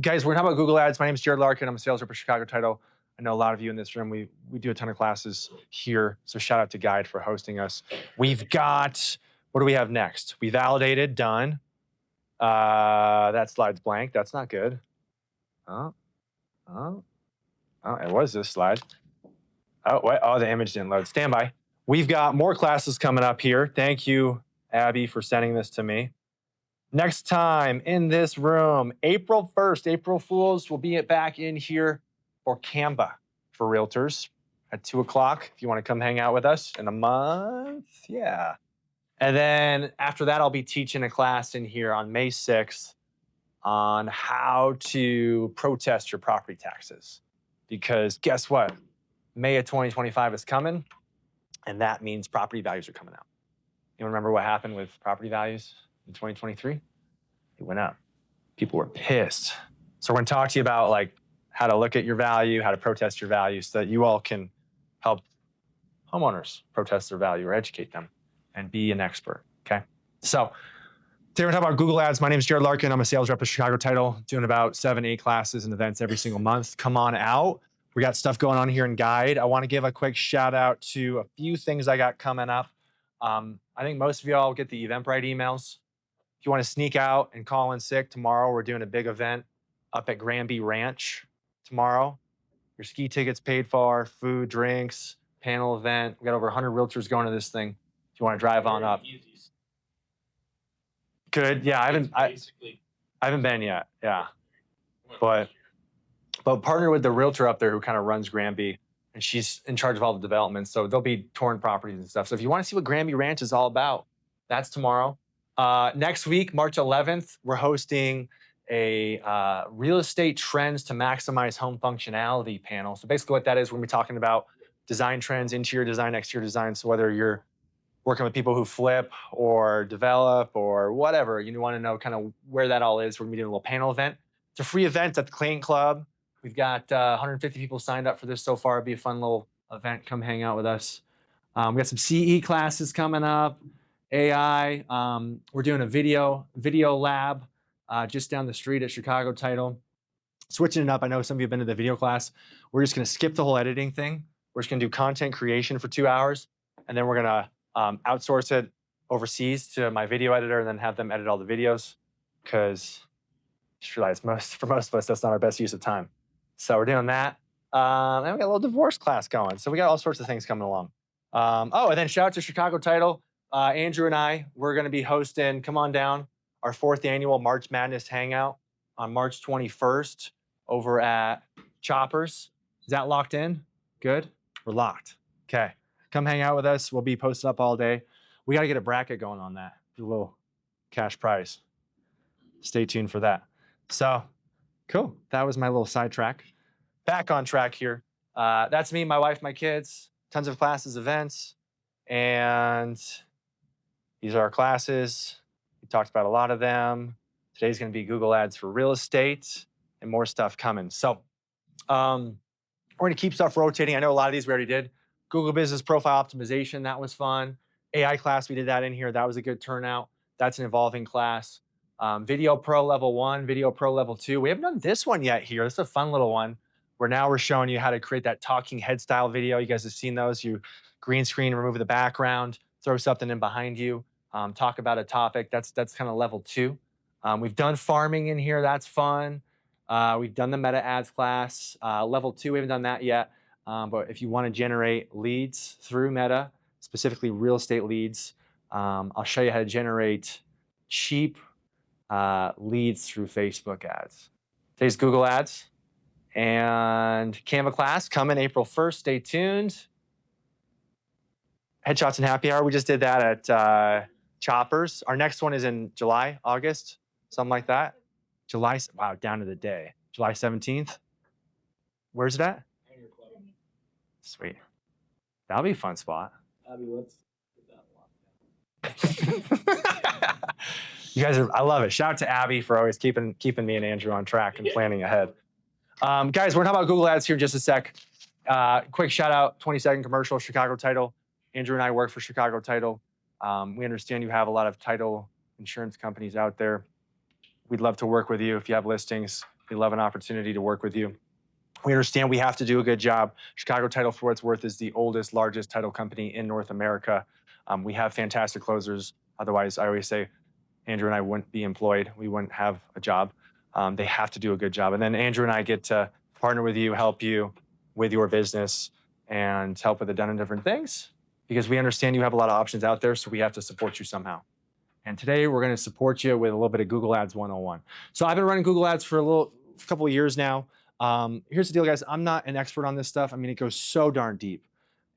Guys, we're talking about Google Ads. My name is Jared Larkin. I'm a sales rep at Chicago Title. I know a lot of you in this room. We do a ton of classes here. So shout out to Guide for hosting us. We've got, what do we have next? We validated, done. That slide's blank. That's not good. Oh, it was this slide. Oh, wait. Oh, the image didn't load. Stand by. We've got more classes coming up here. Thank you, Abby, for sending this to me. Next time in this room, April 1st, April Fools, will be back in here for Canva for realtors at 2 o'clock. If you want to come hang out with us in a month, yeah. And then after that, I'll be teaching a class in here on May 6th on how to protest your property taxes. Because guess what? May of 2025 is coming, and that means property values are coming out. You remember what happened with property values in 2023? It went up. People were pissed. So we're going to talk to you about like how to look at your value, how to protest your value so that you all can help homeowners protest their value or educate them and be an expert, okay? So today we're talking about Google Ads. My name is Jared Larkin. I'm a sales rep at Chicago Title, doing about 7-8 classes and events every single month. Come on out. We got stuff going on here in Guide. I want to give a quick shout out to a few things I got coming up. I think most of y'all get the Eventbrite emails. If you want to sneak out and call in sick tomorrow, we're doing a big event up at Granby Ranch tomorrow. Your ski tickets paid for, food, drinks, panel event. We got over 100 realtors going to this thing. If you want to drive on up. Good. Yeah, I haven't been yet. Yeah, but partner with the realtor up there who kind of runs Granby, and she's in charge of all the development. So there'll be torn properties and stuff. So if you want to see what Granby Ranch is all about, that's tomorrow. Next week, March 11th, we're hosting a real estate trends to maximize home functionality panel. So basically what that is, we're going to be talking about design trends, interior design, exterior design. So whether you're working with people who flip or develop or whatever, you want to know kind of where that all is. We're going to be doing a little panel event. It's a free event at the Clayton Club. We've got 150 people signed up for this so far. It'll be a fun little event. Come hang out with us. We got some CE classes coming up. AI. We're doing a video lab just down the street at Chicago Title. Switching it up. I know some of you have been to the video class. We're just going to skip the whole editing thing. We're just going to do content creation for 2 hours, and then we're going to outsource it overseas to my video editor and then have them edit all the videos, because just realize for most of us, that's not our best use of time. So we're doing that. And we got a little divorce class going. So we got all sorts of things coming along. And then shout out to Chicago Title. Andrew and I, we're going to be hosting, come on down, our 4th annual March Madness Hangout on March 21st over at Choppers. Is that locked in? Good? We're locked. Okay. Come hang out with us. We'll be posted up all day. We got to get a bracket going on that. A little cash prize. Stay tuned for that. So, cool. That was my little sidetrack. Back on track here. That's me, my wife, my kids. Tons of classes, events. And these are our classes. We talked about a lot of them. Today's going to be Google Ads for real estate and more stuff coming. So, we're going to keep stuff rotating. I know a lot of these we already did. Google Business Profile Optimization, that was fun. AI class, we did that in here. That was a good turnout. That's an evolving class. Video Pro Level 1, Video Pro Level 2. We haven't done this one yet here. This is a fun little one where now we're showing you how to create that talking head style video. You guys have seen those. You green screen, remove the background, throw something in behind you, talk about a topic. That's kind of level 2. We've done farming in here. That's fun. We've done the meta ads class. Level 2, we haven't done that yet. But if you want to generate leads through Meta, specifically real estate leads, I'll show you how to generate cheap leads through Facebook ads. Today's Google Ads and Canva class coming April 1st. Stay tuned. Headshots and Happy Hour. We just did that at Choppers. Our next one is in July, August, something like that. July, wow, down to the day. July 17th. Where's it at? Sweet. That'll be a fun spot. Abby, let's get that locked down. You guys I love it. Shout out to Abby for always keeping me and Andrew on track and planning ahead. Guys, we're talking about Google Ads here in just a sec. Quick shout out, 20-second commercial, Chicago Title. Andrew and I work for Chicago Title. We understand you have a lot of title insurance companies out there. We'd love to work with you if you have listings. We love an opportunity to work with you. We understand we have to do a good job. Chicago Title, for what it's worth, is the oldest, largest title company in North America. We have fantastic closers. Otherwise, I always say, Andrew and I wouldn't be employed. We wouldn't have a job. They have to do a good job. And then Andrew and I get to partner with you, help you with your business, and help with a ton of different things, because we understand you have a lot of options out there, so we have to support you somehow. And today we're going to support you with a little bit of Google Ads 101. So I've been running Google Ads for a couple of years now. Here's the deal, guys. I'm not an expert on this stuff. I mean, it goes so darn deep.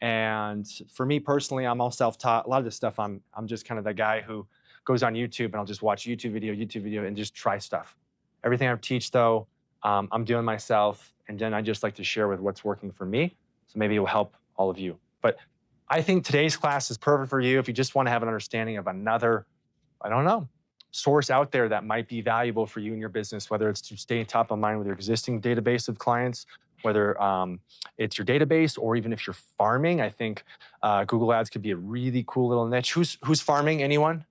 And for me personally, I'm all self-taught. A lot of this stuff, I'm just kind of the guy who goes on YouTube and I'll just watch YouTube video, and just try stuff. Everything I teach, though, I'm doing myself, and then I just like to share with what's working for me. So maybe it will help all of you. But I think today's class is perfect for you if you just want to have an understanding of another, I don't know, source out there that might be valuable for you and your business, whether it's to stay top of mind with your existing database of clients, whether it's your database, or even if you're farming. I think Google Ads could be a really cool little niche. Who's farming? Anyone?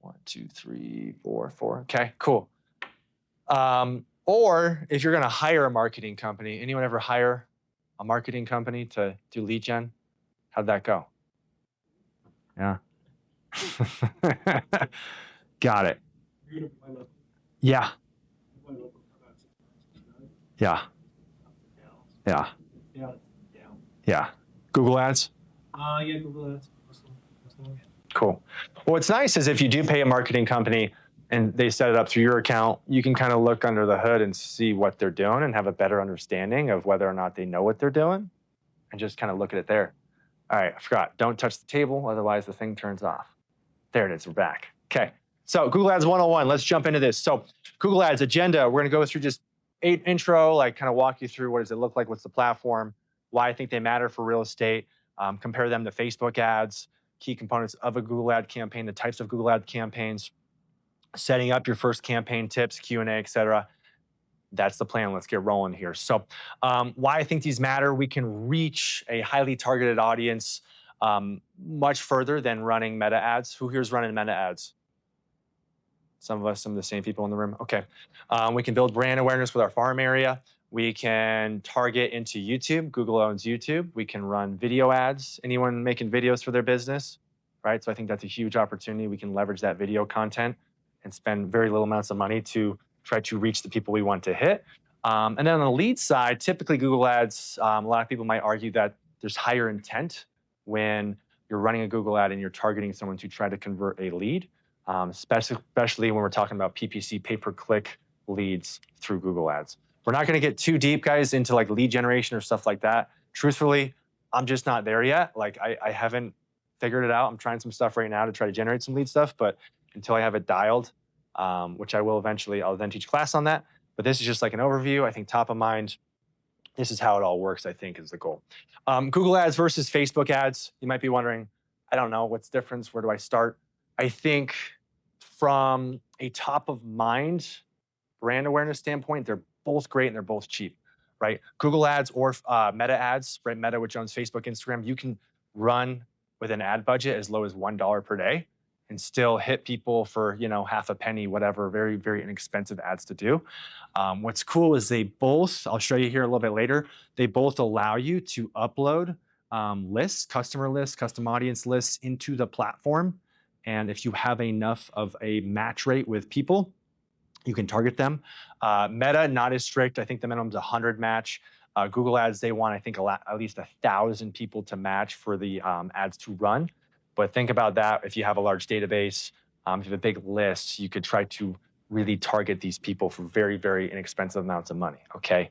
1, 2, 3, 4, 4. Okay, cool. Or if you're going to hire a marketing company, anyone ever hire a marketing company to do lead gen? How'd that go? Yeah. Got it. Yeah. Yeah. Yeah. Yeah. Google Ads? Yeah, Google Ads. Cool. Well, what's nice is if you do pay a marketing company and they set it up through your account, you can kind of look under the hood and see what they're doing and have a better understanding of whether or not they know what they're doing, and just kind of look at it there. All right, I forgot. Don't touch the table, otherwise the thing turns off. There it is. We're back. Okay. So Google Ads 101. Let's jump into this. So Google Ads agenda. We're going to go through just 8 intro, like kind of walk you through what does it look like, what's the platform, why I think they matter for real estate, compare them to Facebook ads, key components of a Google ad campaign, the types of Google ad campaigns, setting up your first campaign, tips, Q&A, et cetera. That's the plan. Let's get rolling here. So why I think these matter: we can reach a highly targeted audience much further than running meta ads. Who here's running meta ads? Some of us, some of the same people in the room. Okay. We can build brand awareness with our farm area. We can target into YouTube. Google owns YouTube. We can run video ads. Anyone making videos for their business, right? So I think that's a huge opportunity. We can leverage that video content and spend very little amounts of money to try to reach the people we want to hit. And then on the lead side, typically Google Ads, a lot of people might argue that there's higher intent when you're running a Google ad and you're targeting someone to try to convert a lead, especially when we're talking about PPC, pay-per-click leads through Google Ads. We're not going to get too deep, guys, into like lead generation or stuff like that. Truthfully, I'm just not there yet. Like I haven't figured it out. I'm trying some stuff right now to try to generate some lead stuff, but until I have it dialed, which I will eventually, I'll then teach class on that. But this is just like an overview. I think top of mind, this is how it all works, I think, is the goal. Google Ads versus Facebook ads. You might be wondering, I don't know, what's the difference? Where do I start? I think from a top of mind brand awareness standpoint, they're both great and they're both cheap, right? Google Ads or Meta ads, right? Meta, which owns Facebook, Instagram, you can run with an ad budget as low as $1 per day and still hit people for, you know, half a penny, whatever. Very, very inexpensive ads to do. What's cool is they both, I'll show you here a little bit later, they both allow you to upload lists, customer lists, custom audience lists into the platform. And if you have enough of a match rate with people, you can target them. Meta, not as strict. I think the minimum is 100 match. Google Ads, they want, I think, at least 1,000 people to match for the ads to run. But think about that. If you have a large database, if you have a big list, you could try to really target these people for very, very inexpensive amounts of money, okay?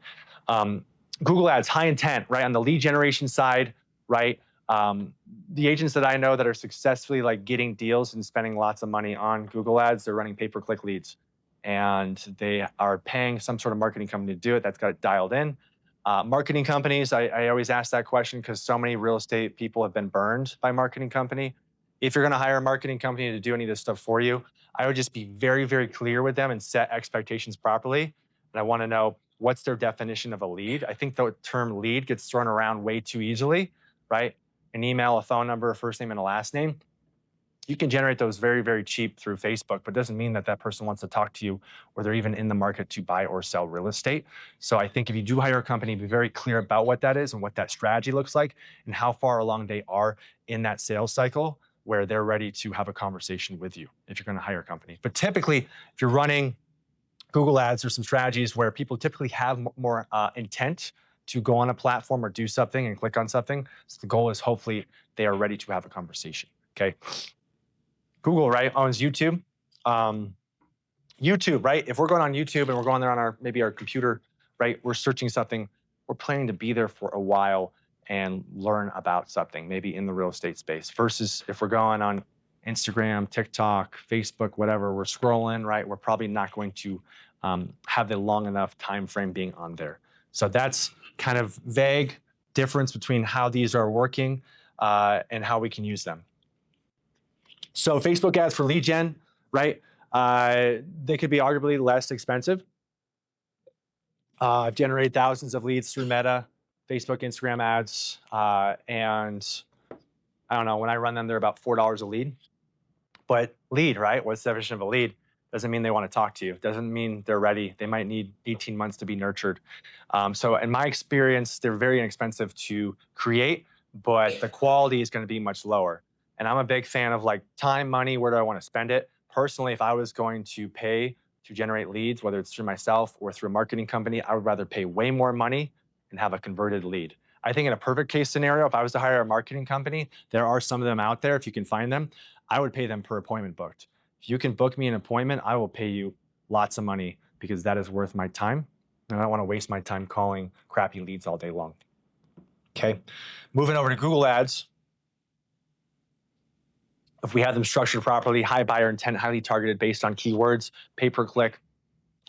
Google Ads, high intent, right? On the lead generation side, right? The agents that I know that are successfully like getting deals and spending lots of money on Google Ads, they're running pay-per-click leads. And they are paying some sort of marketing company to do it. That's got it dialed in. Marketing companies, I always ask that question because so many real estate people have been burned by marketing company. If you're going to hire a marketing company to do any of this stuff for you, I would just be very, very clear with them and set expectations properly. And I want to know, what's their definition of a lead? I think the term lead gets thrown around way too easily, right? An email, a phone number, a first name, and a last name. You can generate those very, very cheap through Facebook, but it doesn't mean that that person wants to talk to you or they're even in the market to buy or sell real estate. So I think if you do hire a company, be very clear about what that is and what that strategy looks like and how far along they are in that sales cycle where they're ready to have a conversation with you if you're going to hire a company. But typically, if you're running Google Ads, there's some strategies where people typically have more intent to go on a platform or do something and click on something. So the goal is hopefully they are ready to have a conversation. Okay. Google, right, owns YouTube. YouTube, right? If we're going on YouTube and we're going there on our maybe our computer, right? We're searching something. We're planning to be there for a while and learn about something, maybe in the real estate space. Versus if we're going on Instagram, TikTok, Facebook, whatever, we're scrolling, right? We're probably not going to have the long enough time frame being on there. So that's kind of vague difference between how these are working and how we can use them. So Facebook ads for lead gen, right? They could be arguably less expensive. I've generated thousands of leads through Meta, Facebook, Instagram ads, and I don't know, when I run them, they're about $4 a lead. But lead, right? What's the definition of a lead? Doesn't mean they want to talk to you. Doesn't mean they're ready. They might need 18 months to be nurtured. So in my experience, they're very inexpensive to create, but the quality is going to be much lower. And I'm a big fan of like time, money, where do I want to spend it? Personally, if I was going to pay to generate leads, whether it's through myself or through a marketing company, I would rather pay way more money and have a converted lead. I think in a perfect case scenario, if I was to hire a marketing company, there are some of them out there, if you can find them, I would pay them per appointment booked. If you can book me an appointment, I will pay you lots of money because that is worth my time. And I don't want to waste my time calling crappy leads all day long. Okay, moving over to Google Ads. If we have them structured properly, high buyer intent, highly targeted based on keywords, pay-per-click,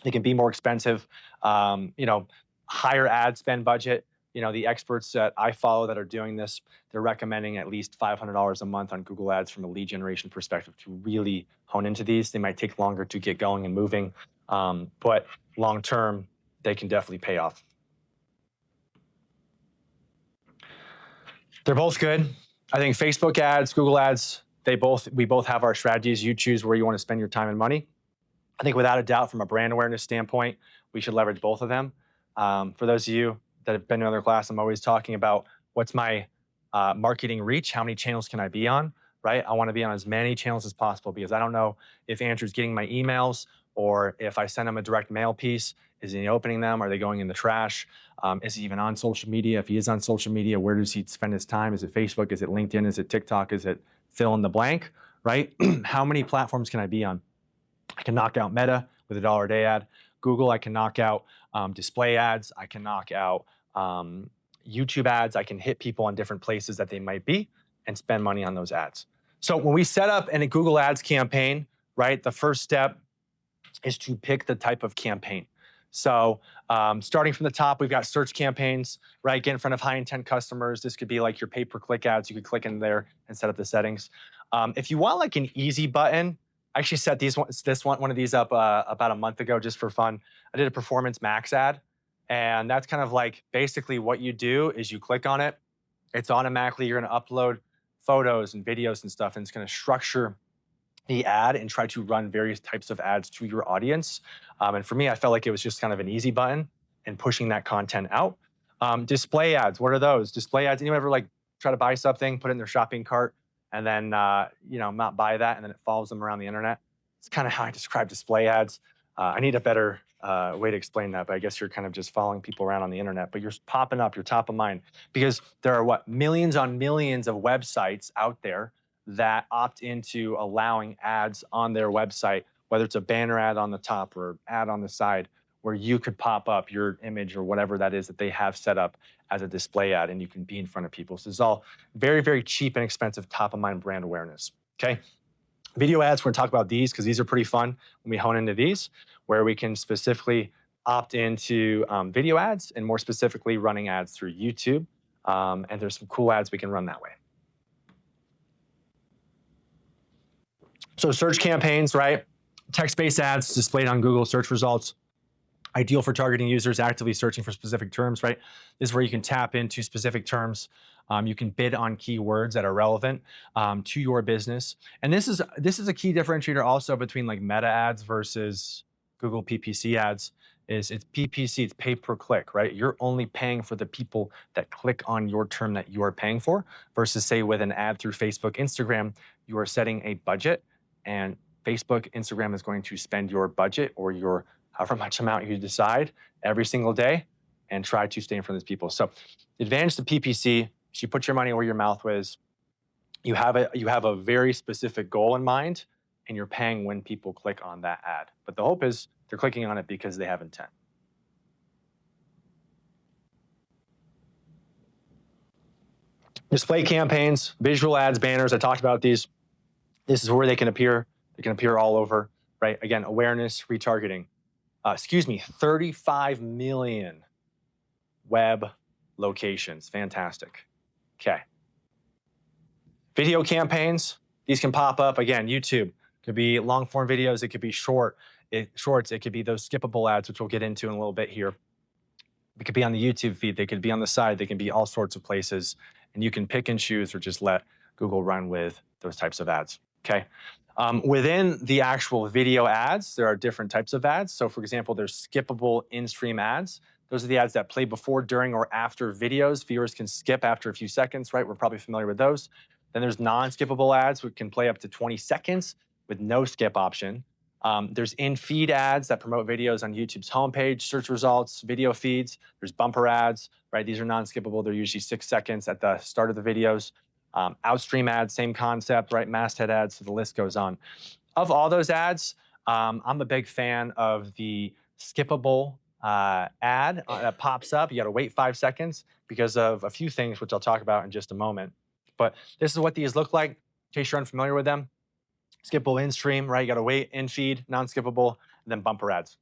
they can be more expensive. Higher ad spend budget. The experts that I follow that are doing this, they're recommending at least $500 a month on Google Ads from a lead generation perspective to really hone into these. They might take longer to get going and moving, but long-term, they can definitely pay off. They're both good. I think Facebook ads, Google ads, we both have our strategies. You choose where you want to spend your time and money. I think without a doubt, from a brand awareness standpoint, we should leverage both of them. For those of you that have been to another class, I'm always talking about what's my marketing reach, how many channels can I be on, right? I want to be on as many channels as possible because I don't know if Andrew's getting my emails or if I send him a direct mail piece, is he opening them? Are they going in the trash? Is he even on social media? If he is on social media, where does he spend his time? Is it Facebook? Is it LinkedIn? Is it TikTok? Is it fill in the blank, right? How many platforms can I be on? I can knock out Meta with $1 a day ad. Google, I can knock out display ads. I can knock out YouTube ads. I can hit people on different places that they might be and spend money on those ads. So when we set up a Google Ads campaign, right, the first step is to pick the type of campaign. So starting from the top, we've got search campaigns, right? Get in front of high intent customers. This could be like your pay-per-click ads. You could click in there and set up the settings. If you want like an easy button, I actually set one of these up about a month ago just for fun. I did a performance max ad, and that's kind of like basically what you do is you click on it. It's automatically, you're going to upload photos and videos and stuff, and it's going to structure the ad and try to run various types of ads to your audience. And for me, I felt like it was just kind of an easy button and pushing that content out. Display ads, what are those? Display ads, anyone ever like try to buy something, put it in their shopping cart, and then not buy that, and then it follows them around the internet? It's kind of how I describe display ads. I need a better way to explain that, but I guess you're kind of just following people around on the internet, but you're popping up, you're top of mind, because there are millions on millions of websites out there that opt into allowing ads on their website, whether it's a banner ad on the top or ad on the side, where you could pop up your image or whatever that is that they have set up as a display ad, and you can be in front of people. So it's all very, very cheap and expensive, top of mind brand awareness, okay? Video ads, we're gonna talk about these because these are pretty fun when we hone into these, where we can specifically opt into video ads and more specifically running ads through YouTube. And there's some cool ads we can run that way. So search campaigns, right? Text-based ads displayed on Google search results. Ideal for targeting users actively searching for specific terms, right? This is where you can tap into specific terms. You can bid on keywords that are relevant to your business. And this is a key differentiator also between like Meta ads versus Google PPC ads. Is it's PPC, it's pay per click, right? You're only paying for the people that click on your term that you are paying for, versus say with an ad through Facebook, Instagram, you are setting a budget, and Facebook, Instagram is going to spend your budget or your however much amount you decide every single day and try to stay in front of these people. So the advantage to PPC is you put your money where your mouth is. You have a very specific goal in mind, and you're paying when people click on that ad. But the hope is they're clicking on it because they have intent. Display campaigns, visual ads, banners. I talked about these. This is where they can appear. They can appear all over, right? Again, awareness, retargeting. 35 million web locations. Fantastic. Okay. Video campaigns. These can pop up. Again, YouTube. Could be long form videos. It could be shorts. It could be those skippable ads, which we'll get into in a little bit here. It could be on the YouTube feed. They could be on the side. They can be all sorts of places. And you can pick and choose or just let Google run with those types of ads. Okay. Within the actual video ads, there are different types of ads. So for example, there's skippable in-stream ads. Those are the ads that play before, during, or after videos. Viewers can skip after a few seconds, right? We're probably familiar with those. Then there's non-skippable ads, which can play up to 20 seconds with no skip option. There's in-feed ads that promote videos on YouTube's homepage, search results, video feeds. There's bumper ads, right? These are non-skippable. They're usually 6 seconds at the start of the videos. Outstream ads, same concept, right? Masthead ads, so the list goes on. Of all those ads, I'm a big fan of the skippable ad that pops up. You got to wait 5 seconds because of a few things, which I'll talk about in just a moment. But this is what these look like, in case you're unfamiliar with them. Skippable in-stream, right? You got to wait, in-feed, non-skippable, and then bumper ads.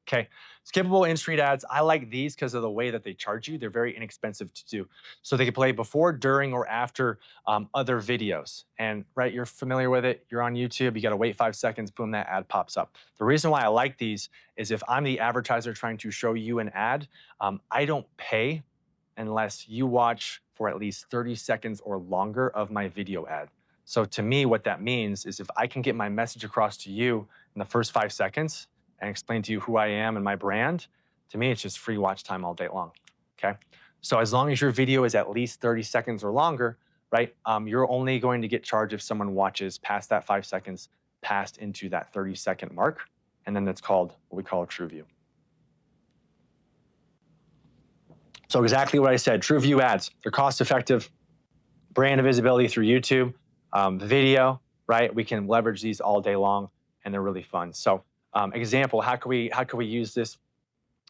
Okay, skippable in-stream ads. I like these because of the way that they charge you. They're very inexpensive to do. So they can play before, during, or after other videos. And right, you're familiar with it. You're on YouTube. You got to wait 5 seconds. Boom, that ad pops up. The reason why I like these is if I'm the advertiser trying to show you an ad, I don't pay unless you watch for at least 30 seconds or longer of my video ad. So to me, what that means is if I can get my message across to you in the first 5 seconds and explain to you who I am and my brand, to me, it's just free watch time all day long, okay? So as long as your video is at least 30 seconds or longer, right, you're only going to get charged if someone watches past that 5 seconds, past into that 30-second mark, and then that's called what we call a true view. So exactly what I said, true view ads. They're cost-effective, brand visibility through YouTube, video, right? We can leverage these all day long, and they're really fun. So example, how can we use this?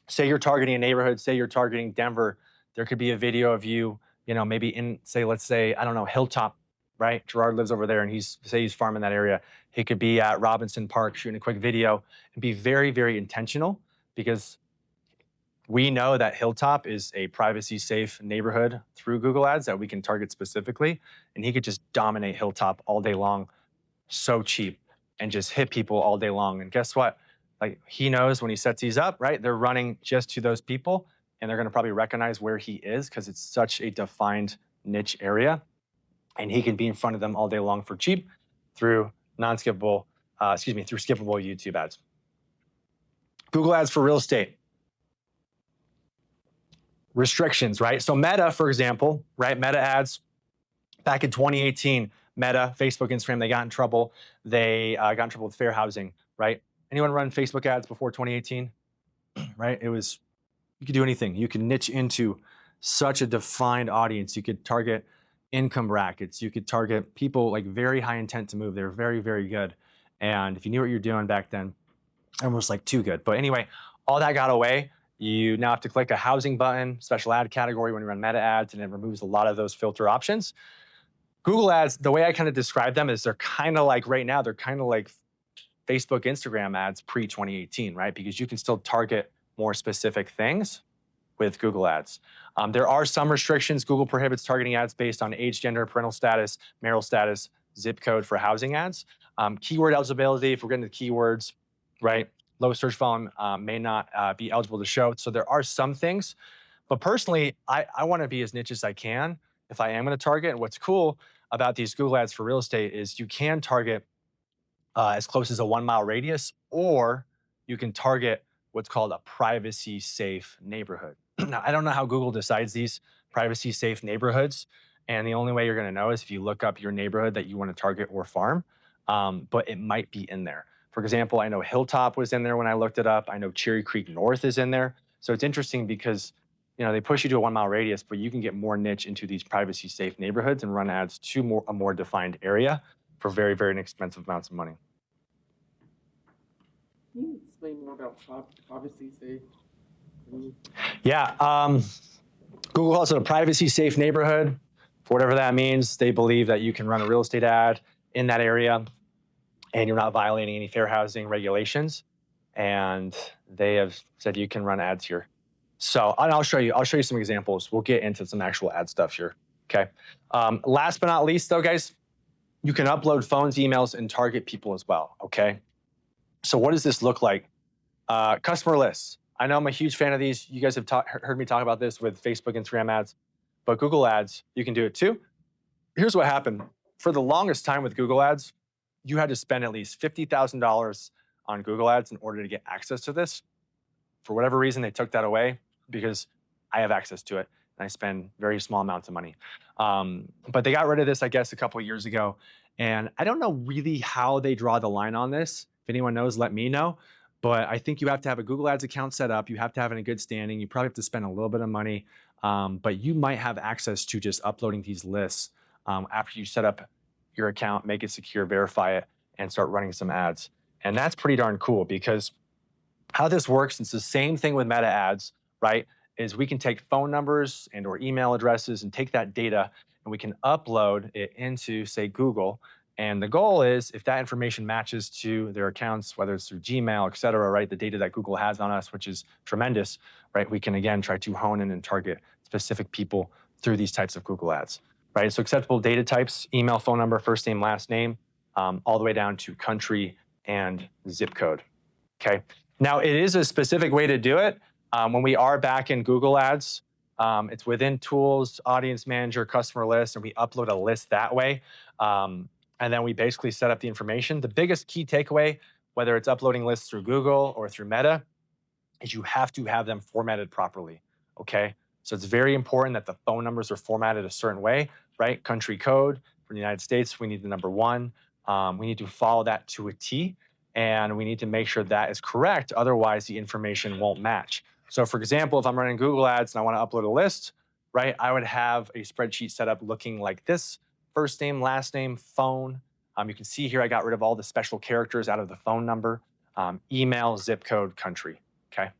Say you're targeting a neighborhood, say you're targeting Denver. There could be a video of you, maybe in, let's say, I don't know, Hilltop, right? Gerard lives over there and he's farming that area. He could be at Robinson Park shooting a quick video and be very, very intentional, because we know that Hilltop is a privacy safe neighborhood through Google Ads that we can target specifically. And he could just dominate Hilltop all day long, so cheap, and just hit people all day long. And guess what? Like, he knows when he sets these up, right? They're running just to those people, and they're going to probably recognize where he is because it's such a defined niche area. And he can be in front of them all day long for cheap through skippable YouTube ads. Google Ads for real estate. Restrictions, right? So Meta, for example, right? Meta ads back in 2018, Meta, Facebook, Instagram, they got in trouble. They got in trouble with fair housing, right? Anyone run Facebook ads before 2018? Right? It was, you could do anything. You could niche into such a defined audience. You could target income brackets. You could target people like very high intent to move. They were very, very good. And if you knew what you're doing back then, almost like too good. But anyway, all that got away. You now have to click a housing button, special ad category when you run Meta ads, and it removes a lot of those filter options. Google ads, the way I kind of describe them is they're kind of like right now, they're kind of like Facebook, Instagram ads pre-2018, right? Because you can still target more specific things with Google ads. There are some restrictions. Google prohibits targeting ads based on age, gender, parental status, marital status, zip code for housing ads. Keyword eligibility, if we're getting to keywords, right? low search volume may not be eligible to show. So there are some things, but personally, I want to be as niche as I can if I am going to target. And what's cool about these Google ads for real estate is you can target as close as a 1 mile radius, or you can target what's called a privacy safe neighborhood. Now, I don't know how Google decides these privacy safe neighborhoods. And the only way you're going to know is if you look up your neighborhood that you want to target or farm, but it might be in there. For example, I know Hilltop was in there when I looked it up. I know Cherry Creek North is in there. So it's interesting because they push you to a 1 mile radius, but you can get more niche into these privacy safe neighborhoods and run ads to a more defined area for very, very inexpensive amounts of money. Can you explain more about privacy safe? Yeah, Google calls it a privacy safe neighborhood. For whatever that means, they believe that you can run a real estate ad in that area and you're not violating any fair housing regulations. And they have said you can run ads here. So I'll show you some examples. We'll get into some actual ad stuff here. Okay. Last but not least though, guys, you can upload phones, emails, and target people as well. Okay. So what does this look like? Customer lists. I know I'm a huge fan of these. You guys have heard me talk about this with Facebook, Instagram ads, but Google ads, you can do it too. Here's what happened. For the longest time with Google ads, you had to spend at least $50,000 on Google ads in order to get access to this. For whatever reason, they took that away because I have access to it and I spend very small amounts of money. But they got rid of this, I guess, a couple of years ago. And I don't know really how they draw the line on this. If anyone knows, let me know. But I think you have to have a Google Ads account set up. You have to have it in good standing. You probably have to spend a little bit of money, but you might have access to just uploading these lists after you set up your account, make it secure, verify it, and start running some ads. And that's pretty darn cool because how this works, it's the same thing with meta ads, right? Is we can take phone numbers and or email addresses and take that data and we can upload it into, say, Google. And the goal is if that information matches to their accounts, whether it's through Gmail, et cetera, right? The data that Google has on us, which is tremendous, right? We can, again, try to hone in and target specific people through these types of Google ads, right? So acceptable data types, email, phone number, first name, last name, all the way down to country and zip code, okay? Now, it is a specific way to do it. When we are back in Google ads, it's within tools, audience manager, customer list, and we upload a list that way. And then we basically set up the information. The biggest key takeaway, whether it's uploading lists through Google or through Meta, is you have to have them formatted properly, okay? So it's very important that the phone numbers are formatted a certain way, right? Country code for the United States, we need the number 1. We need to follow that to a T, and we need to make sure that is correct. Otherwise, the information won't match. So for example, if I'm running Google ads and I want to upload a list, right, I would have a spreadsheet set up looking like this. First name, last name, phone. You can see here I got rid of all the special characters out of the phone number, email, zip code, country, okay?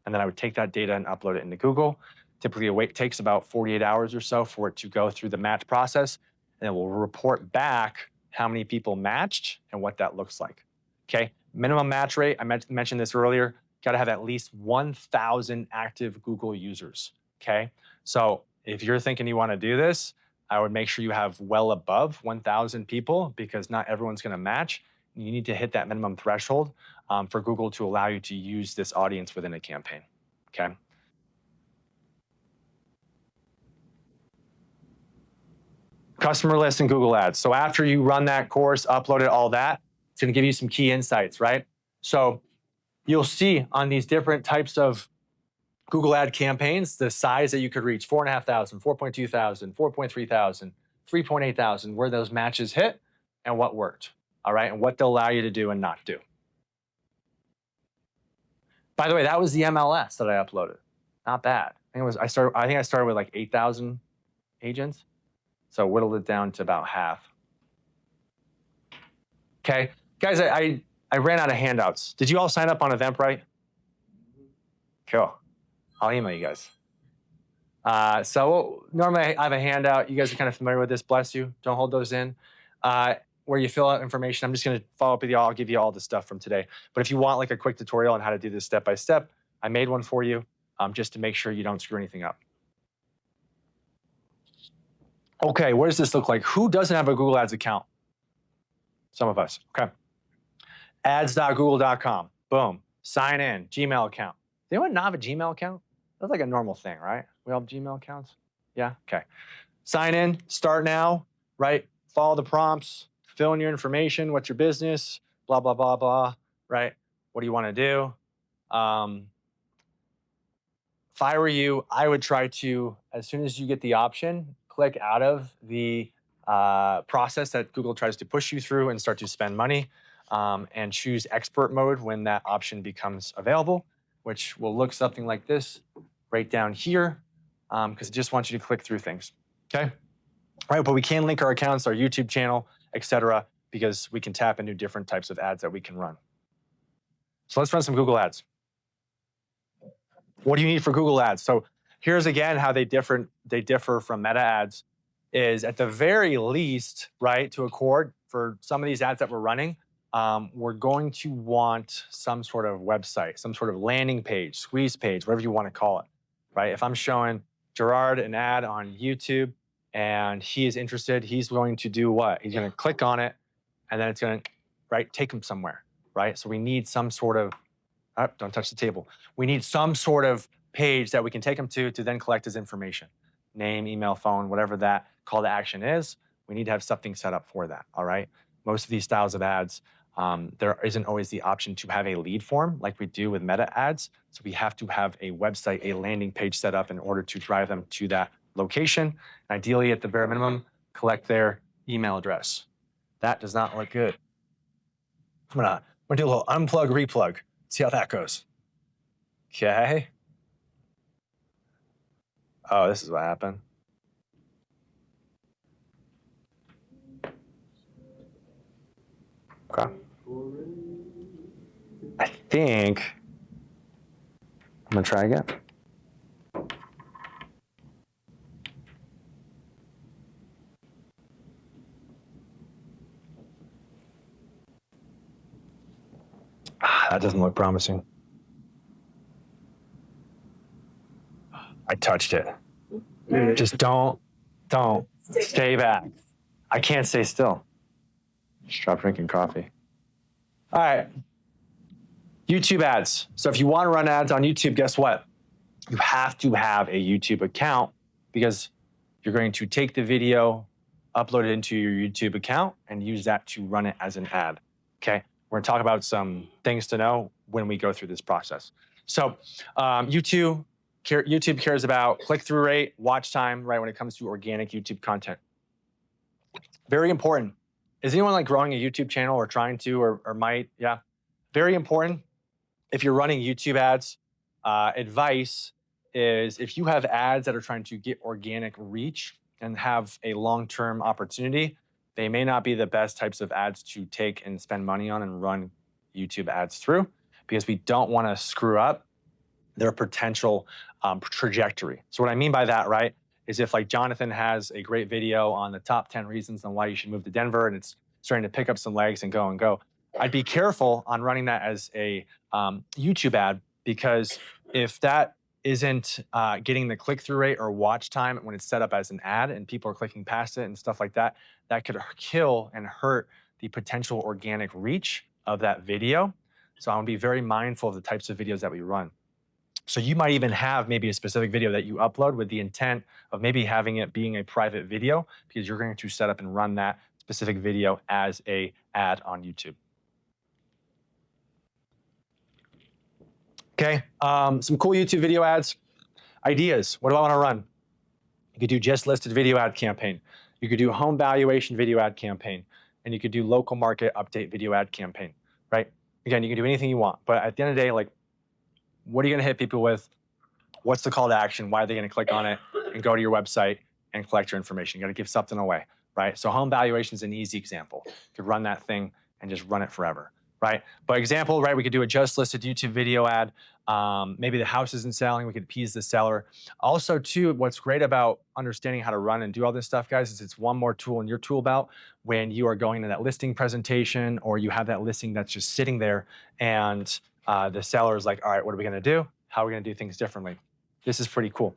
And then I would take that data and upload it into Google. Typically, it takes about 48 hours or so for it to go through the match process, and it will report back how many people matched and what that looks like, okay? Minimum match rate, I mentioned this earlier, got to have at least 1,000 active Google users, okay? So if you're thinking you want to do this, I would make sure you have well above 1,000 people because not everyone's going to match. You need to hit that minimum threshold for Google to allow you to use this audience within a campaign, okay? Customer list and Google ads. So after you run that course, upload it, all that, it's going to give you some key insights, right? So you'll see on these different types of Google ad campaigns, the size that you could reach, 4,500, 4,200, 4,300, 3,800, where those matches hit and what worked, all right? And what they'll allow you to do and not do. By the way, that was the MLS that I uploaded. Not bad. I think I started with like 8,000 agents. So whittled it down to about half. Okay, guys, I ran out of handouts. Did you all sign up on Eventbrite? Cool. I'll email you guys. So normally I have a handout. You guys are kind of familiar with this. Bless you. Don't hold those in. Where you fill out information. I'm just going to follow up with you all. I'll give you all the stuff from today. But if you want like a quick tutorial on how to do this step by step, I made one for you just to make sure you don't screw anything up. Okay, what does this look like? Who doesn't have a Google Ads account? Some of us. Okay. Ads.google.com. Boom. sign in, Gmail account. Does anyone not have a Gmail account? That's like a normal thing, right? We all have Gmail accounts? Yeah, okay. Sign in, start now, right? Follow the prompts, fill in your information, what's your business, blah, blah, blah, blah, right? What do you want to do? If I were you, I would try to, as soon as you get the option, click out of the process that Google tries to push you through and start to spend money, and choose expert mode when that option becomes available, which will look something like this right down here, because it just wants you to click through things, okay? All right, but we can link our accounts, our YouTube channel, etc., because we can tap into different types of ads that we can run. So let's run some Google ads. What do you need for Google ads? So here's again how they differ from meta ads is at the very least, right, to accord for some of these ads that we're running, we're going to want some sort of website, some sort of landing page, squeeze page, whatever you want to call it, right? If I'm showing Gerard an ad on YouTube and he is interested, he's going to do what? He's going to click on it and then it's going to, right, take him somewhere, right? So we need some sort of, oh, don't touch the table. We need some sort of page that we can take him to then collect his information. Name, email, phone, whatever that call to action is, we need to have something set up for that, all right? Most of these styles of ads, there isn't always the option to have a lead form like we do with meta ads. So we have to have a website, a landing page set up in order to drive them to that location. And ideally, at the bare minimum, collect their email address. That does not look good. I'm gonna do a little unplug, replug. See how that goes. Okay. Oh, this is what happened. Okay. I think I'm gonna try again. That doesn't look promising. I touched it. Just don't stay back. I can't stay still. Just stop drinking coffee. All right. YouTube ads. So if you want to run ads on YouTube, guess what? You have to have a YouTube account because you're going to take the video, upload it into your YouTube account, and use that to run it as an ad. Okay. We're going to talk about some things to know when we go through this process. So YouTube cares about click-through rate, watch time, right, when it comes to organic YouTube content. Very important. Is anyone like growing a YouTube channel or trying to or might? Yeah. Very important. If you're running YouTube ads, advice is if you have ads that are trying to get organic reach and have a long-term opportunity, they may not be the best types of ads to take and spend money on and run YouTube ads through because we don't want to screw up their potential trajectory. So what I mean by that, right, is if like Jonathan has a great video on the top 10 reasons on why you should move to Denver and it's starting to pick up some legs and go, I'd be careful on running that as a YouTube ad because if that isn't getting the click-through rate or watch time when it's set up as an ad and people are clicking past it and stuff like that, that could kill and hurt the potential organic reach of that video. So I want to be very mindful of the types of videos that we run. So you might even have maybe a specific video that you upload with the intent of maybe having it being a private video because you're going to set up and run that specific video as a ad on YouTube. Okay, some cool YouTube video ads. Ideas, what do I want to run? You could do just listed video ad campaign. You could do home valuation video ad campaign. And you could do local market update video ad campaign, right? Again, you can do anything you want. But at the end of the day, like, what are you going to hit people with? What's the call to action? Why are they going to click on it and go to your website and collect your information? You got to give something away, right? So home valuation is an easy example. You could run that thing and just run it forever, right? But example, right, we could do a just listed YouTube video ad. Maybe the house isn't selling. We could appease the seller. Also, too, what's great about understanding how to run and do all this stuff, guys, is it's one more tool in your tool belt when you are going to that listing presentation or you have that listing that's just sitting there and the seller is like, all right, what are we going to do? How are we going to do things differently? This is pretty cool.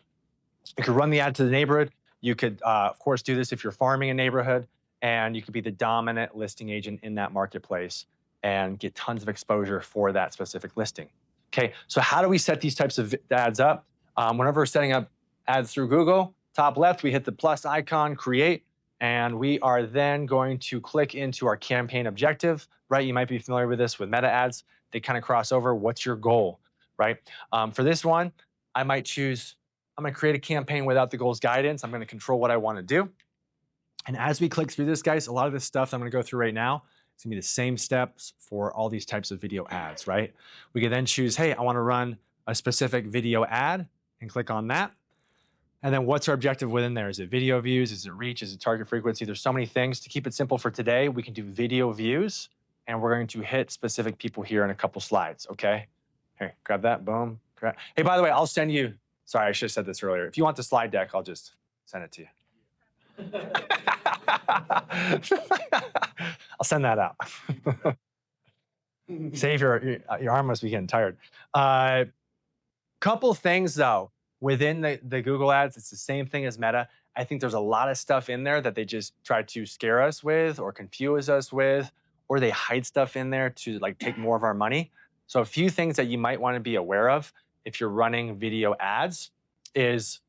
You could run the ad to the neighborhood. You could, of course, do this if you're farming a neighborhood, and you could be the dominant listing agent in that marketplace. and get tons of exposure for that specific listing. Okay, so how do we set these types of ads up? Whenever we're setting up ads through Google, top left, we hit the plus icon, create, and we are then going to click into our campaign objective, right? You might be familiar with this with meta ads. They kind of cross over. What's your goal, right? For this one, I might choose, I'm gonna create a campaign without the goals guidance. I'm gonna control what I wanna do. And as we click through this, guys, a lot of this stuff I'm gonna go through right now, it's gonna be the same steps for all these types of video ads, right? We can then choose, hey, I wanna run a specific video ad and click on that. And then what's our objective within there? Is it video views? Is it reach? Is it target frequency? There's so many things. To keep it simple for today, we can do video views, and we're going to hit specific people here in a couple slides, okay? Here, grab that, boom. Hey, by the way, I'll send you, sorry, I should have said this earlier. If you want the slide deck, I'll just send it to you. I'll send that out. Save your arm must be getting tired. Couple things though, within the Google ads, it's the same thing as Meta. I think there's a lot of stuff in there that they just try to scare us with or confuse us with, or they hide stuff in there to like take more of our money. So a few things that you might want to be aware of if you're running video ads is,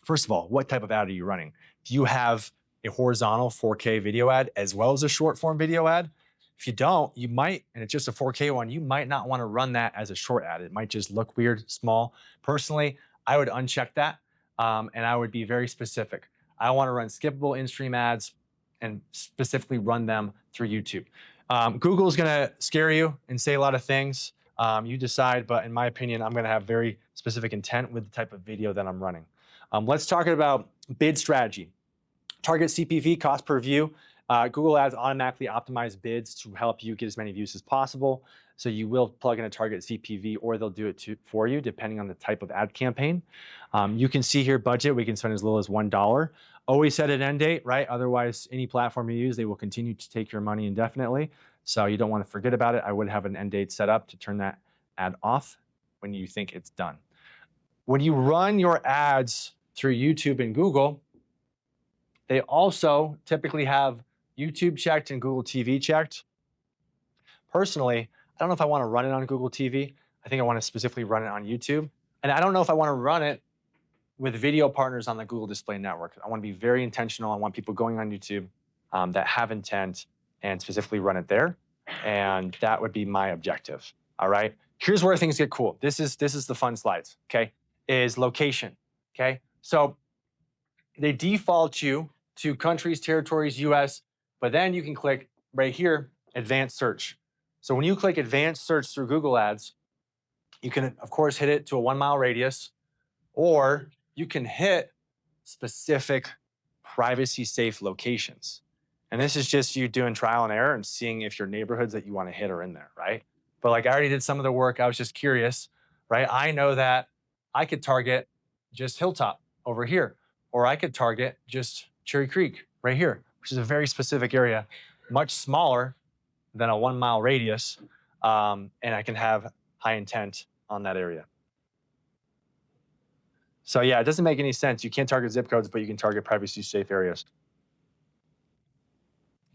first of all, what type of ad are you running? Do you have a horizontal 4K video ad as well as a short form video ad? If you don't, you might, and it's just a 4K one, you might not want to run that as a short ad. It might just look weird, small. Personally, I would uncheck that, and I would be very specific. I want to run skippable in-stream ads and specifically run them through YouTube. Google's gonna scare you and say a lot of things. You decide, but in my opinion, I'm gonna have very specific intent with the type of video that I'm running. Let's talk about bid strategy. Target CPV, cost per view. Google Ads automatically optimize bids to help you get as many views as possible. So you will plug in a target CPV, or they'll do it for you depending on the type of ad campaign. You can see here budget, we can spend as little as $1. Always set an end date, right? Otherwise, any platform you use, they will continue to take your money indefinitely. So you don't want to forget about it. I would have an end date set up to turn that ad off when you think it's done. When you run your ads through YouTube and Google, they also typically have YouTube checked and Google TV checked. Personally, I don't know if I want to run it on Google TV. I think I want to specifically run it on YouTube. And I don't know if I want to run it with video partners on the Google Display Network. I want to be very intentional. I want people going on YouTube that have intent and specifically run it there. And that would be my objective. All right. Here's where things get cool. This is the fun slides. Okay. Is location. Okay. So they default you to countries, territories, US, but then you can click right here, advanced search. So when you click advanced search through Google Ads, you can, of course, hit it to a 1 mile radius, or you can hit specific privacy safe locations. And this is just you doing trial and error and seeing if your neighborhoods that you want to hit are in there, right? But like I already did some of the work, I was just curious, right? I know that I could target just Hilltop over here, or I could target just Cherry Creek right here, which is a very specific area, much smaller than a 1 mile radius, and I can have high intent on that area. So yeah, it doesn't make any sense. You can't target zip codes, but you can target privacy safe areas.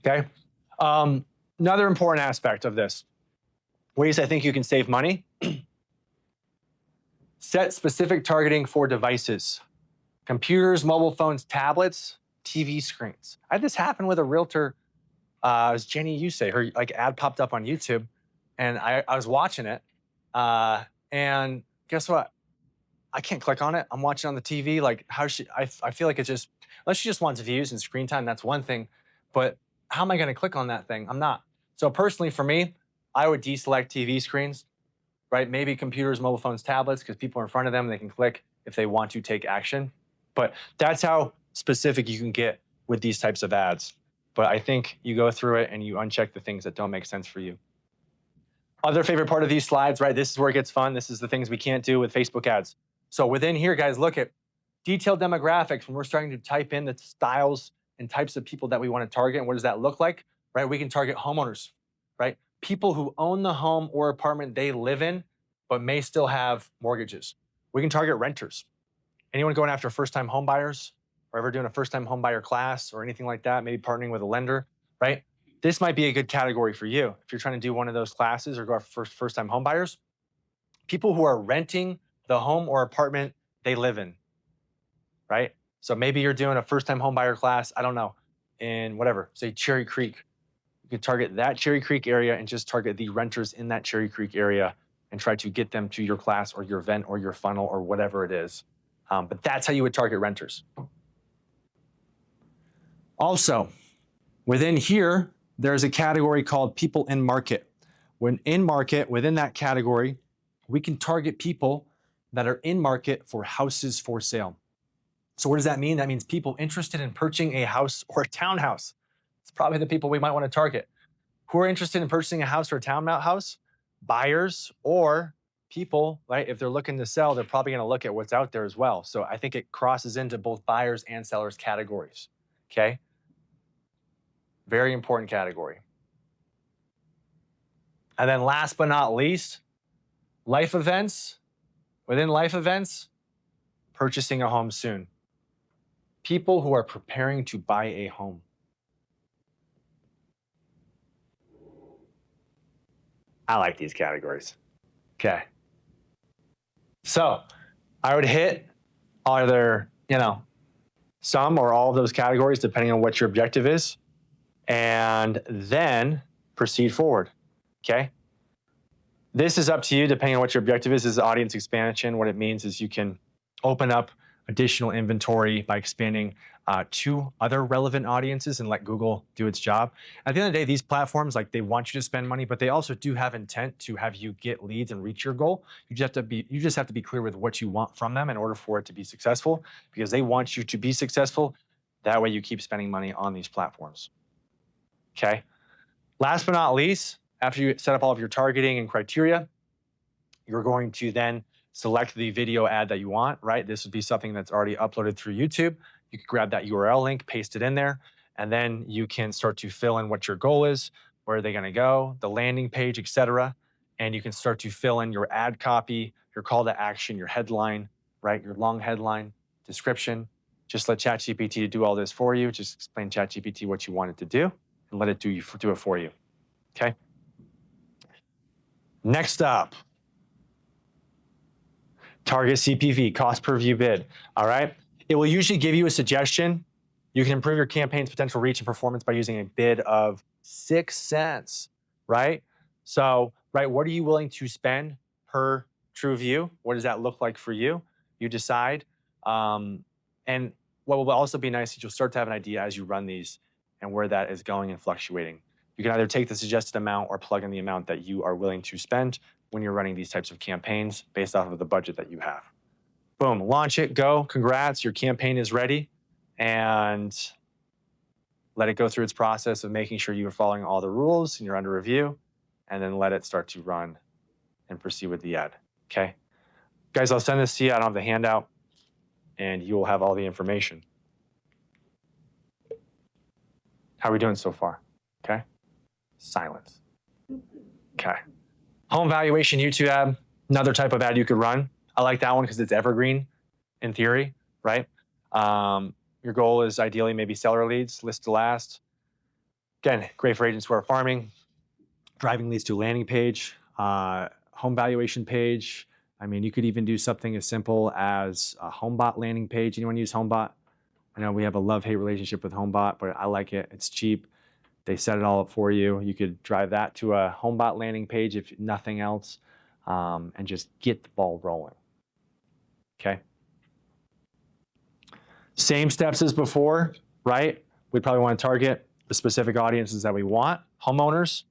Okay. Another important aspect of this, ways I think you can save money. Set specific targeting for devices, computers, mobile phones, tablets, TV screens. I had this happen with a realtor. It was Jenny Yusei. Her like ad popped up on YouTube, and I was watching it. And guess what? I can't click on it. I'm watching on the TV. Like, how should I feel like it's just, unless she just wants views and screen time, that's one thing. But how am I going to click on that thing? I'm not. So personally, for me, I would deselect TV screens, right? Maybe computers, mobile phones, tablets, because people are in front of them. They can click if they want to take action. But that's how specific you can get with these types of ads. But I think you go through it and you uncheck the things that don't make sense for you. Other favorite part of these slides, right? This is where it gets fun. This is the things we can't do with Facebook ads. So within here, guys, look at detailed demographics. When we're starting to type in the styles and types of people that we want to target, and what does that look like, right? We can target homeowners, right? People who own the home or apartment they live in, but may still have mortgages. We can target renters. Anyone going after first-time home buyers, or ever doing a first-time home buyer class or anything like that, maybe partnering with a lender, right? this might be a good category for you. If you're trying to do one of those classes or go for first-time home buyers, people who are renting the home or apartment they live in, right? So maybe you're doing a first-time home buyer class, I don't know, in whatever, say Cherry Creek. You could target that Cherry Creek area and just target the renters in that Cherry Creek area and try to get them to your class or your event or your funnel or whatever it is. But that's how you would target renters. Also, within here, there's a category called people in market. When in market, within that category, we can target people that are in market for houses for sale. So what does that mean? That means people interested in purchasing a house or a townhouse. It's probably the people we might want to target. Who are interested in purchasing a house or a townhouse? Buyers or people, right? If they're looking to sell, they're probably going to look at what's out there as well. So I think it crosses into both buyers and sellers categories, okay? Very important category. And then last but not least, life events. Within life events, purchasing a home soon. People who are preparing to buy a home. I like these categories. Okay. So I would hit either, some or all of those categories, depending on what your objective is, and then proceed forward. Okay. This is up to you, depending on what your objective is. This is audience expansion. What it means is you can open up additional inventory by expanding to other relevant audiences and let Google do its job. At the end of the day, these platforms, like, they want you to spend money, but they also do have intent to have you get leads and reach your goal. You just have to be clear with what you want from them in order for it to be successful, because they want you to be successful. That way you keep spending money on these platforms. Okay. Last but not least, after you set up all of your targeting and criteria, you're going to then select the video ad that you want, right? This would be something that's already uploaded through YouTube. You can grab that URL link, paste it in there, and then you can start to fill in what your goal is, where are they going to go, the landing page, etc. And you can start to fill in your ad copy, your call to action, your headline, right? Your long headline, description. Just let ChatGPT do all this for you. Just explain ChatGPT what you want it to do and let it do it for you. Okay. Next up, target CPV, cost per view bid. All right. It will usually give you a suggestion. You can improve your campaign's potential reach and performance by using a bid of 6 cents, right? So, right, what are you willing to spend per true view? What does that look like for you? You decide. And what will also be nice is you'll start to have an idea as you run these and where that is going and fluctuating. You can either take the suggested amount or plug in the amount that you are willing to spend when you're running these types of campaigns based off of the budget that you have. Boom, launch it, go, congrats, your campaign is ready, and let it go through its process of making sure you are following all the rules and you're under review, and then let it start to run and proceed with the ad, okay? Guys, I'll send this to you. I don't have the handout, and you will have all the information. How are we doing so far? Okay. Silence. Okay. Home valuation YouTube ad, another type of ad you could run. I like that one because it's evergreen in theory, right? Your goal is ideally maybe seller leads, list to last. Again, great for agents who are farming, driving leads to a landing page, home valuation page. I mean, you could even do something as simple as a HomeBot landing page. Anyone use HomeBot? I know we have a love-hate relationship with HomeBot, but I like it. It's cheap. They set it all up for you. You could drive that to a HomeBot landing page if nothing else, and just get the ball rolling. Okay. Same steps as before, right? We probably want to target the specific audiences that we want, homeowners.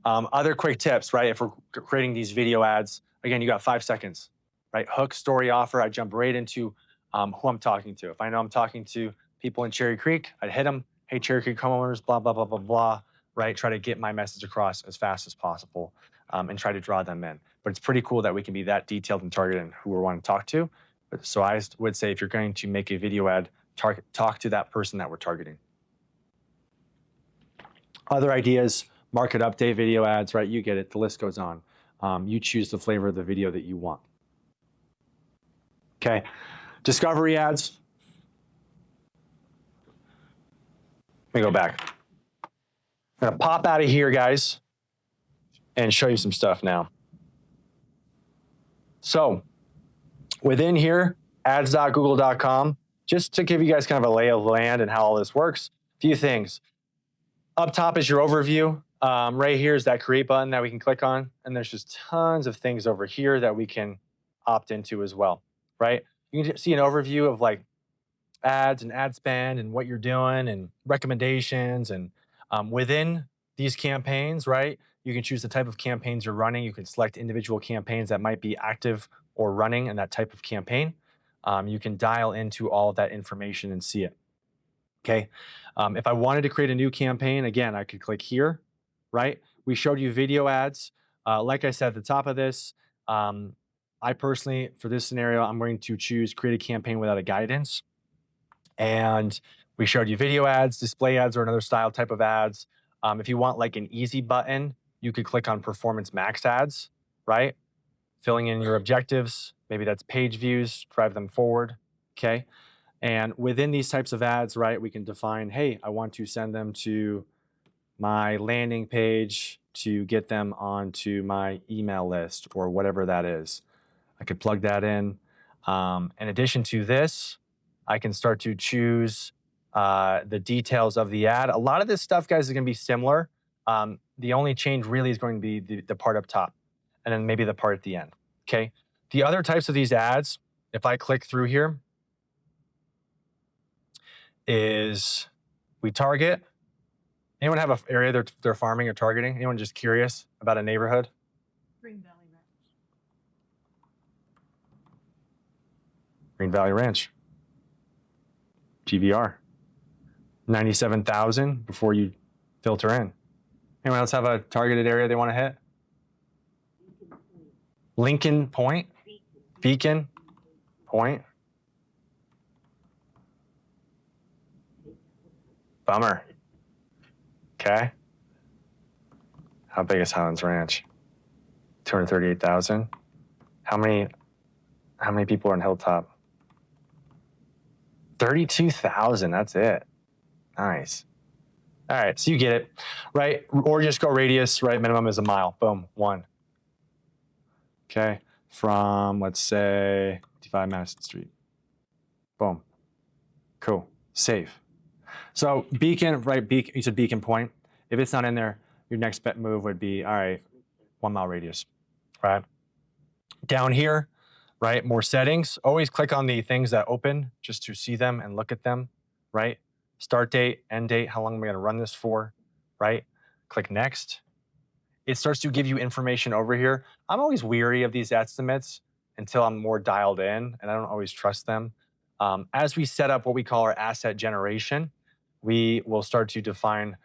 Other quick tips, right? If we're creating these video ads, again, you got 5 seconds, right? Hook, story, offer. I jump right into who I'm talking to. If I know I'm talking to people in Cherry Creek, I'd hit them. Hey, Cherry Creek homeowners, blah, blah, blah, blah, blah, right? Try to get my message across as fast as possible and try to draw them in. But it's pretty cool that we can be that detailed and targeted in who we want to talk to. So I would say if you're going to make a video ad, talk to that person that we're targeting. Other ideas, market update video ads, right? You get it. The list goes on. You choose the flavor of the video that you want. Okay. Discovery ads. Let me go back. I'm gonna pop out of here, guys, and show you some stuff now. So within here, ads.google.com, just to give you guys kind of a lay of the land and how all this works, a few things. Up top is your overview. Right here is that create button that we can click on. And there's just tons of things over here that we can opt into as well, right? You can see an overview of like ads and ad spend and what you're doing and recommendations. And within these campaigns, right, you can choose the type of campaigns you're running. You can select individual campaigns that might be active or running in that type of campaign. You can dial into all of that information and see it. Okay. If I wanted to create a new campaign, again, I could click here, right? We showed you video ads. Like I said at the top of this, I personally, for this scenario, I'm going to choose create a campaign without a guidance. And we showed you video ads, display ads, or another style type of ads. If you want like an easy button, you could click on performance max ads, right? Filling in your objectives. Maybe that's page views, drive them forward. Okay. And within these types of ads, right, we can define, hey, I want to send them to my landing page to get them onto my email list or whatever that is. I could plug that in. In addition to this, I can start to choose the details of the ad. A lot of this stuff, guys, is going to be similar. The only change really is going to be the part up top and then maybe the part at the end. Okay. The other types of these ads, if I click through here, is we target. Anyone have an area they're farming or targeting? Anyone just curious about a neighborhood? Green Valley Ranch. Green Valley Ranch. GVR. 97,000 before you filter in. Anyone else have a targeted area they want to hit? Lincoln Point? Beacon Point? Bummer. Okay. How big is Highlands Ranch? 238,000. How many people are in Hilltop? 32,000. That's it. Nice. All right, so you get it, right? Or just go radius, right? Minimum is a mile. Boom, 1. Okay, from let's say 55 Madison Street. Boom. Cool. Save. So Beacon, right? You said Beacon Point. If it's not in there, your next bet move would be, all right, 1 mile radius, right? Down here, right? More settings. Always click on the things that open just to see them and look at them, right? Start date, end date, how long am I going to run this for, right? Click next. It starts to give you information over here. I'm always weary of these estimates until I'm more dialed in, and I don't always trust them. As we set up what we call our asset generation, we will start to define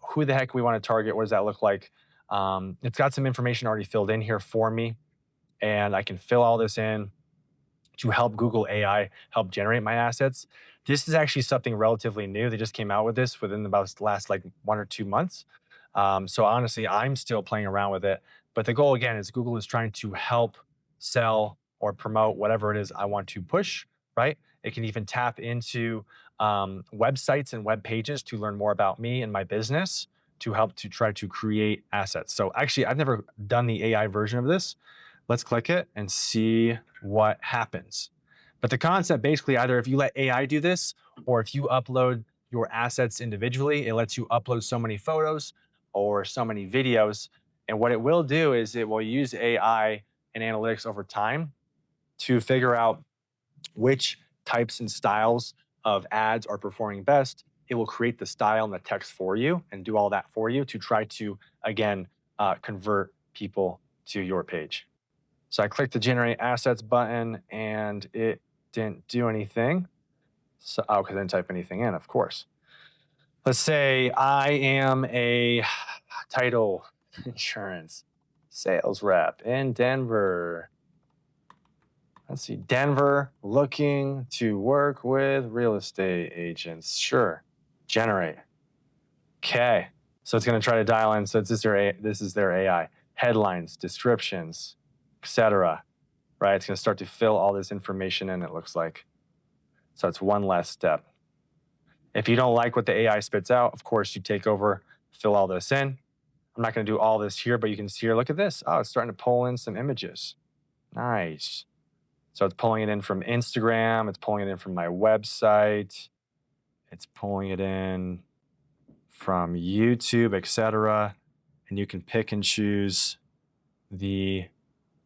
who the heck we want to target. What does that look like? It's got some information already filled in here for me, and I can fill all this in to help Google AI help generate my assets. This is actually something relatively new. They just came out with this within about the last like 1 or 2 months. So honestly, I'm still playing around with it. But the goal again is Google is trying to help sell or promote whatever it is I want to push, right? It can even tap into websites and web pages to learn more about me and my business to help to try to create assets. So actually, I've never done the AI version of this. Let's click it and see what happens. But the concept basically either if you let AI do this or if you upload your assets individually, it lets you upload so many photos or so many videos. And what it will do is it will use AI and analytics over time to figure out which types and styles of ads are performing best. It will create the style and the text for you and do all that for you to try to, again, convert people to your page. So I clicked the generate assets button and it didn't do anything. So, because I didn't type anything in, of course. Let's say I am a title insurance sales rep in Denver. Let's see, Denver looking to work with real estate agents. Sure, generate. Okay, so it's going to try to dial in. So this is their AI. Headlines, descriptions, etc. Right? It's going to start to fill all this information in, it looks like. So it's one less step. If you don't like what the AI spits out, of course, you take over fill all this in. I'm not going to do all this here, but you can see here, look at this. Oh, it's starting to pull in some images. Nice. So it's pulling it in from Instagram. It's pulling it in from my website. It's pulling it in from YouTube, etc. And you can pick and choose the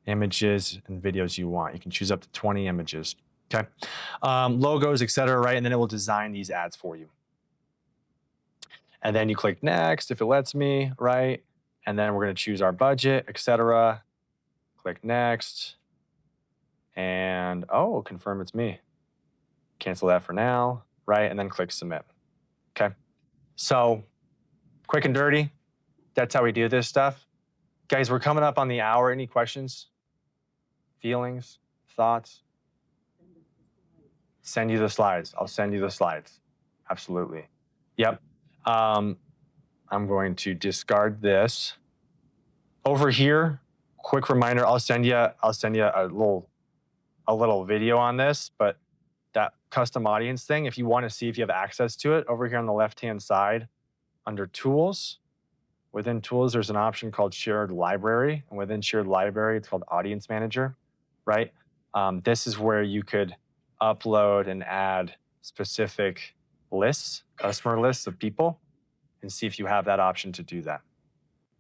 images and videos you want. You can choose up to 20 images. Okay. Logos, etc. Right? And then it will design these ads for you. And then you click next if it lets me, right? And then we're going to choose our budget, etc. Click next. And oh, confirm it's me. Cancel that for now, right? And then click submit. Okay. So quick and dirty. That's how we do this stuff. Guys, we're coming up on the hour. Any questions? Feelings? Thoughts? Send you the slides. I'll send you the slides. Absolutely. Yep. I'm going to discard this. Over here, quick reminder, I'll send you a little video on this, but that custom audience thing, if you want to see if you have access to it, over here on the left-hand side, under tools, within tools, there's an option called shared library. And within shared library, it's called audience manager, right? This is where you could upload and add specific lists, customer lists of people, and see if you have that option to do that.